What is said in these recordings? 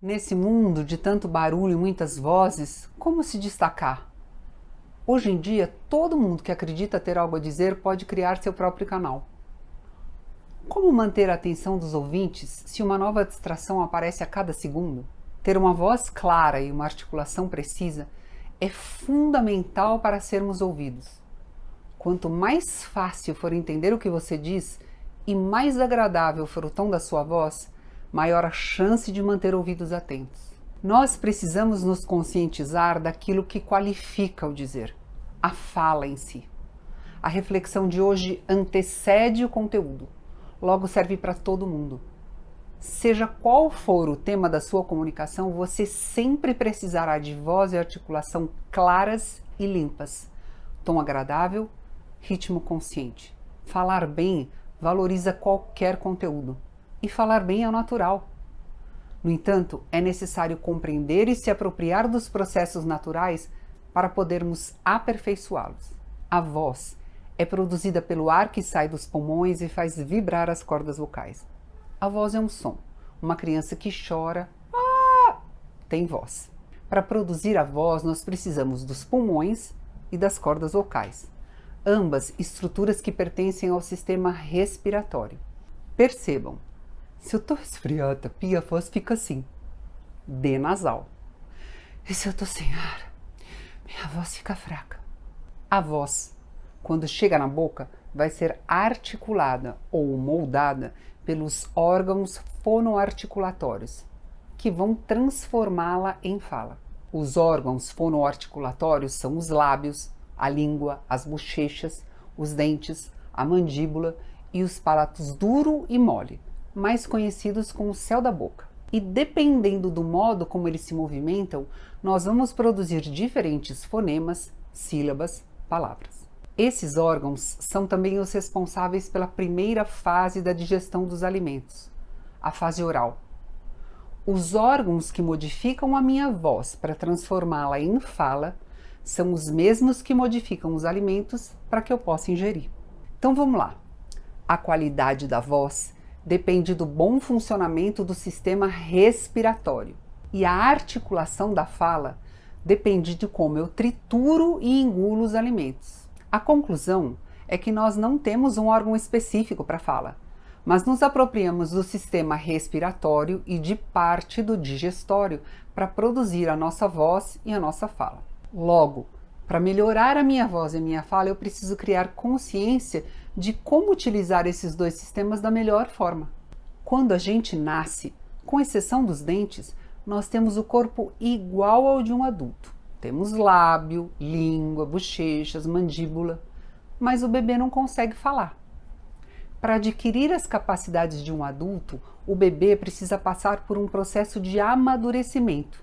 Nesse mundo de tanto barulho e muitas vozes, como se destacar? Hoje em dia, todo mundo que acredita ter algo a dizer pode criar seu próprio canal. Como manter a atenção dos ouvintes se uma nova distração aparece a cada segundo? Ter uma voz clara e uma articulação precisa é fundamental para sermos ouvidos. Quanto mais fácil for entender o que você diz e mais agradável for o tom da sua voz, maior a chance de manter ouvidos atentos. Nós precisamos nos conscientizar daquilo que qualifica o dizer, a fala em si. A reflexão de hoje antecede o conteúdo, logo serve para todo mundo. Seja qual for o tema da sua comunicação, você sempre precisará de voz e articulação claras e limpas, tom agradável, ritmo consciente. Falar bem valoriza qualquer conteúdo. E falar bem é o natural. No entanto, é necessário compreender e se apropriar dos processos naturais para podermos aperfeiçoá-los. A voz é produzida pelo ar que sai dos pulmões e faz vibrar as cordas vocais. A voz é um som. Uma criança que chora, tem voz. Para produzir a voz, nós precisamos dos pulmões e das cordas vocais, ambas estruturas que pertencem ao sistema respiratório. Percebam, se eu estou resfriada, a voz fica assim, D nasal. E se eu estou sem ar, minha voz fica fraca. A voz, quando chega na boca, vai ser articulada ou moldada pelos órgãos fonoarticulatórios, que vão transformá-la em fala. Os órgãos fonoarticulatórios são os lábios, a língua, as bochechas, os dentes, a mandíbula e os palatos duro e mole, mais conhecidos como o céu da boca. E dependendo do modo como eles se movimentam, nós vamos produzir diferentes fonemas, sílabas, palavras. Esses órgãos são também os responsáveis pela primeira fase da digestão dos alimentos, a fase oral. Os órgãos que modificam a minha voz para transformá-la em fala são os mesmos que modificam os alimentos para que eu possa ingerir. Então vamos lá. A qualidade da voz depende do bom funcionamento do sistema respiratório. E a articulação da fala depende de como eu trituro e engulo os alimentos. A conclusão é que nós não temos um órgão específico para a fala, mas nos apropriamos do sistema respiratório e de parte do digestório para produzir a nossa voz e a nossa fala. Logo, para melhorar a minha voz e a minha fala, eu preciso criar consciência de como utilizar esses dois sistemas da melhor forma. Quando a gente nasce, com exceção dos dentes, nós temos o corpo igual ao de um adulto. Temos lábio, língua, bochechas, mandíbula, mas o bebê não consegue falar. Para adquirir as capacidades de um adulto, o bebê precisa passar por um processo de amadurecimento,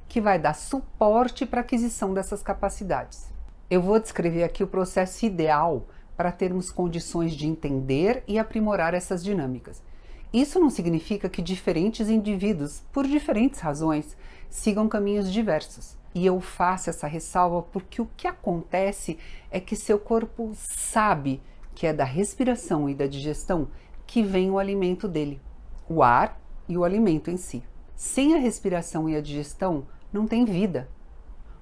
que vai dar suporte para a aquisição dessas capacidades. Eu vou descrever aqui o processo ideal para termos condições de entender e aprimorar essas dinâmicas. Isso não significa que diferentes indivíduos, por diferentes razões, sigam caminhos diversos. E eu faço essa ressalva porque o que acontece é que seu corpo sabe que é da respiração e da digestão que vem o alimento dele, o ar e o alimento em si. Sem a respiração e a digestão, não tem vida.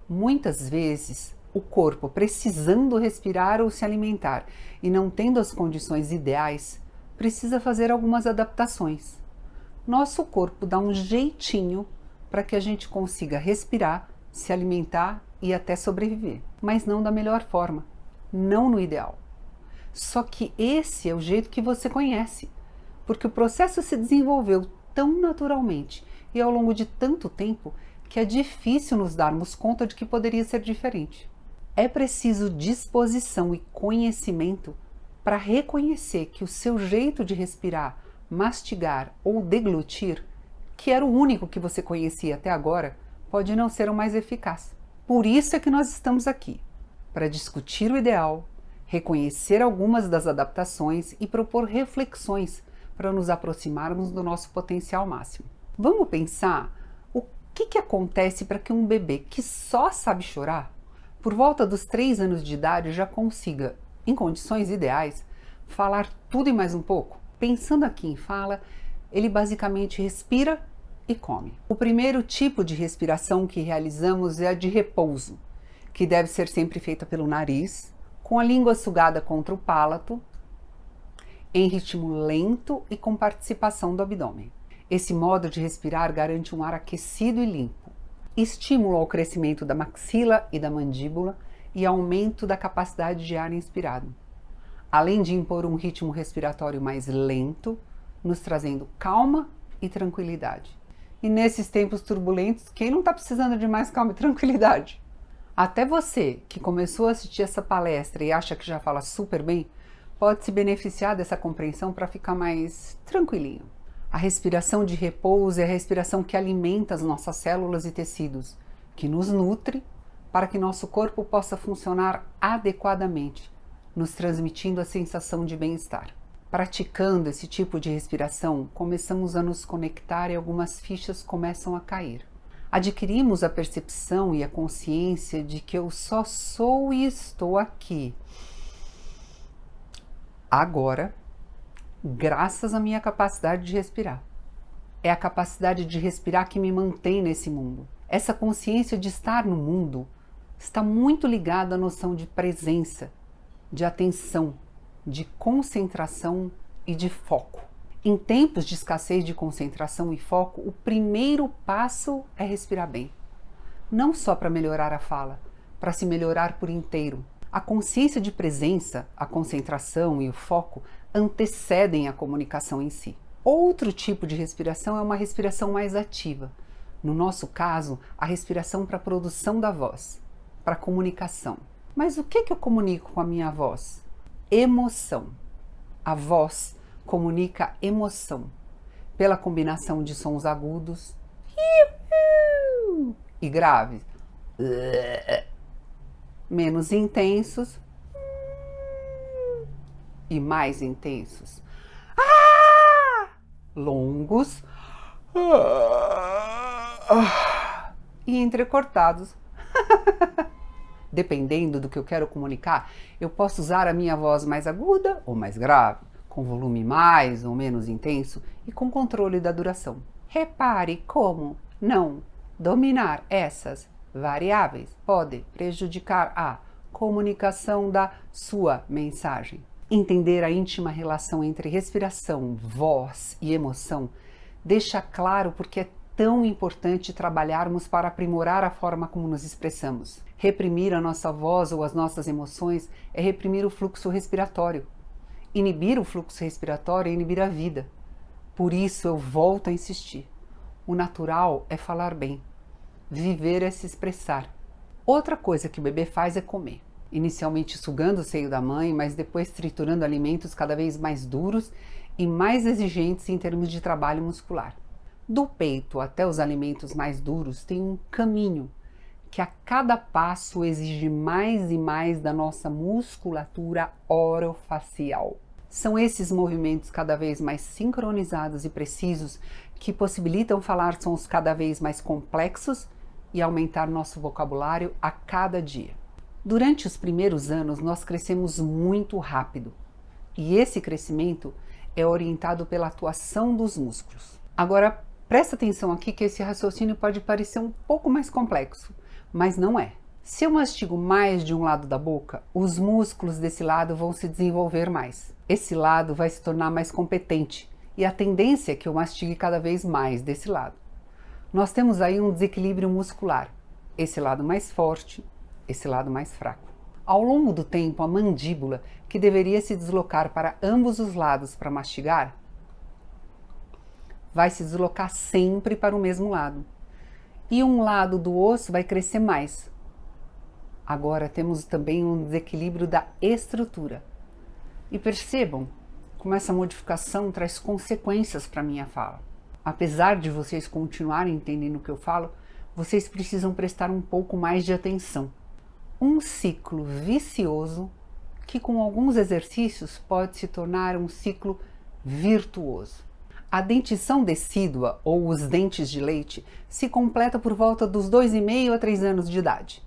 Muitas vezes, o corpo precisando respirar ou se alimentar e não tendo as condições ideais, precisa fazer algumas adaptações. Nosso corpo dá um jeitinho para que a gente consiga respirar, se alimentar e até sobreviver, mas não da melhor forma, não no ideal. Só que esse é o jeito que você conhece, porque o processo se desenvolveu tão naturalmente e ao longo de tanto tempo que é difícil nos darmos conta de que poderia ser diferente. É preciso disposição e conhecimento para reconhecer que o seu jeito de respirar, mastigar ou deglutir, que era o único que você conhecia até agora, pode não ser o mais eficaz. Por isso é que nós estamos aqui, para discutir o ideal, reconhecer algumas das adaptações e propor reflexões para nos aproximarmos do nosso potencial máximo. Vamos pensar o que acontece para que um bebê que só sabe chorar, por volta dos 3 anos de idade, já consiga, em condições ideais, falar tudo e mais um pouco? Pensando aqui em fala, ele basicamente respira e come. O primeiro tipo de respiração que realizamos é a de repouso, que deve ser sempre feita pelo nariz, com a língua sugada contra o palato, em ritmo lento e com participação do abdômen. Esse modo de respirar garante um ar aquecido e limpo, estímulo ao crescimento da maxila e da mandíbula e aumento da capacidade de ar inspirado, além de impor um ritmo respiratório mais lento, nos trazendo calma e tranquilidade. E nesses tempos turbulentos, quem não está precisando de mais calma e tranquilidade? Até você, que começou a assistir essa palestra e acha que já fala super bem, pode se beneficiar dessa compreensão para ficar mais tranquilinho. A respiração de repouso é a respiração que alimenta as nossas células e tecidos, que nos nutre para que nosso corpo possa funcionar adequadamente, nos transmitindo a sensação de bem-estar. Praticando esse tipo de respiração, começamos a nos conectar e algumas fichas começam a cair. Adquirimos a percepção e a consciência de que eu só sou e estou aqui agora, graças à minha capacidade de respirar. É a capacidade de respirar que me mantém nesse mundo. Essa consciência de estar no mundo está muito ligada à noção de presença, de atenção, de concentração e de foco. Em tempos de escassez de concentração e foco, o primeiro passo é respirar bem. Não só para melhorar a fala, para se melhorar por inteiro. A consciência de presença, a concentração e o foco antecedem a comunicação em si. Outro tipo de respiração é uma respiração mais ativa. No nosso caso, a respiração para a produção da voz, para a comunicação. Mas o que eu comunico com a minha voz? Emoção. A voz comunica emoção pela combinação de sons agudos e graves, menos intensos e mais intensos, longos e entrecortados. Dependendo do que eu quero comunicar, eu posso usar a minha voz mais aguda ou mais grave, com volume mais ou menos intenso e com controle da duração. Repare como não dominar essas variáveis pode prejudicar a comunicação da sua mensagem. Entender a íntima relação entre respiração, voz e emoção deixa claro porque é tão importante trabalharmos para aprimorar a forma como nos expressamos. Reprimir a nossa voz ou as nossas emoções é reprimir o fluxo respiratório. Inibir o fluxo respiratório é inibir a vida. Por isso eu volto a insistir. O natural é falar bem. Viver é se expressar. Outra coisa que o bebê faz é comer. Inicialmente sugando o seio da mãe, mas depois triturando alimentos cada vez mais duros e mais exigentes em termos de trabalho muscular. Do peito até os alimentos mais duros tem um caminho que a cada passo exige mais e mais da nossa musculatura orofacial. São esses movimentos cada vez mais sincronizados e precisos que possibilitam falar sons cada vez mais complexos e aumentar nosso vocabulário a cada dia. Durante os primeiros anos, nós crescemos muito rápido e esse crescimento é orientado pela atuação dos músculos. Agora, presta atenção aqui que esse raciocínio pode parecer um pouco mais complexo, mas não é. Se eu mastigo mais de um lado da boca, os músculos desse lado vão se desenvolver mais. Esse lado vai se tornar mais competente e a tendência é que eu mastigue cada vez mais desse lado. Nós temos aí um desequilíbrio muscular, esse lado mais forte, esse lado mais fraco. Ao longo do tempo, a mandíbula, que deveria se deslocar para ambos os lados para mastigar, vai se deslocar sempre para o mesmo lado. E um lado do osso vai crescer mais. Agora temos também um desequilíbrio da estrutura. E percebam como essa modificação traz consequências para a minha fala. Apesar de vocês continuarem entendendo o que eu falo, vocês precisam prestar um pouco mais de atenção. Um ciclo vicioso que com alguns exercícios pode se tornar um ciclo virtuoso. A dentição decídua, ou os dentes de leite, se completa por volta dos 2,5 a 3 anos de idade.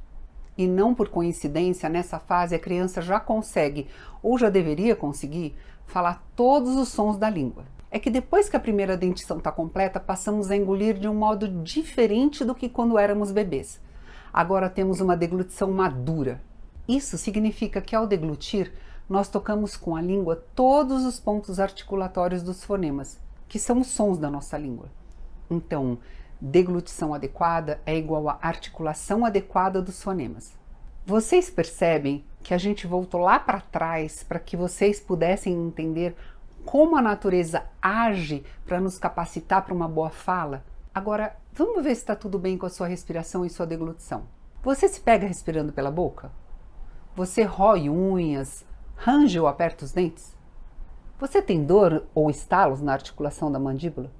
E não por coincidência, nessa fase a criança já consegue, ou já deveria conseguir, falar todos os sons da língua. é que depois que a primeira dentição está completa, passamos a engolir de um modo diferente do que quando éramos bebês. Agora temos uma deglutição madura. Isso significa que ao deglutir, nós tocamos com a língua todos os pontos articulatórios dos fonemas, que são os sons da nossa língua. Então, deglutição adequada é igual à articulação adequada dos fonemas. Vocês percebem que a gente voltou lá para trás para que vocês pudessem entender como a natureza age para nos capacitar para uma boa fala? Agora, vamos ver se está tudo bem com a sua respiração e sua deglutição. Você se pega respirando pela boca? Você rói unhas, range ou aperta os dentes? Você tem dor ou estalos na articulação da mandíbula?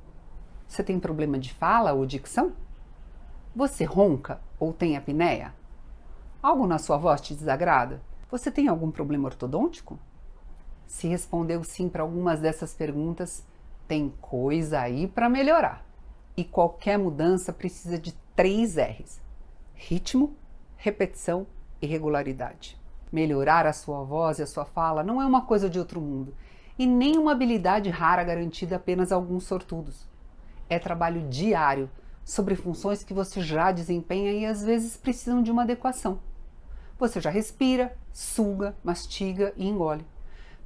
Você tem problema de fala ou dicção? Você ronca ou tem apneia? Algo na sua voz te desagrada? Você tem algum problema ortodôntico? Se respondeu sim para algumas dessas perguntas, tem coisa aí para melhorar. E qualquer mudança precisa de 3 R's: ritmo, repetição e regularidade. Melhorar a sua voz e a sua fala não é uma coisa de outro mundo e nem uma habilidade rara garantida apenas a alguns sortudos. É trabalho diário sobre funções que você já desempenha e às vezes precisam de uma adequação. Você já respira, suga, mastiga e engole.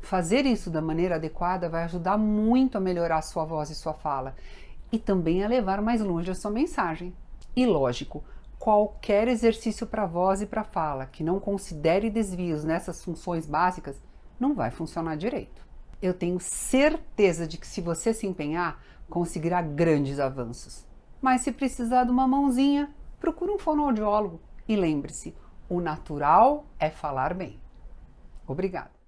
Fazer isso da maneira adequada vai ajudar muito a melhorar a sua voz e sua fala e também a levar mais longe a sua mensagem. E lógico, qualquer exercício para voz e para fala que não considere desvios nessas funções básicas não vai funcionar direito. Eu tenho certeza de que se você se empenhar, conseguirá grandes avanços. Mas se precisar de uma mãozinha, procure um fonoaudiólogo. E lembre-se, o natural é falar bem. Obrigada.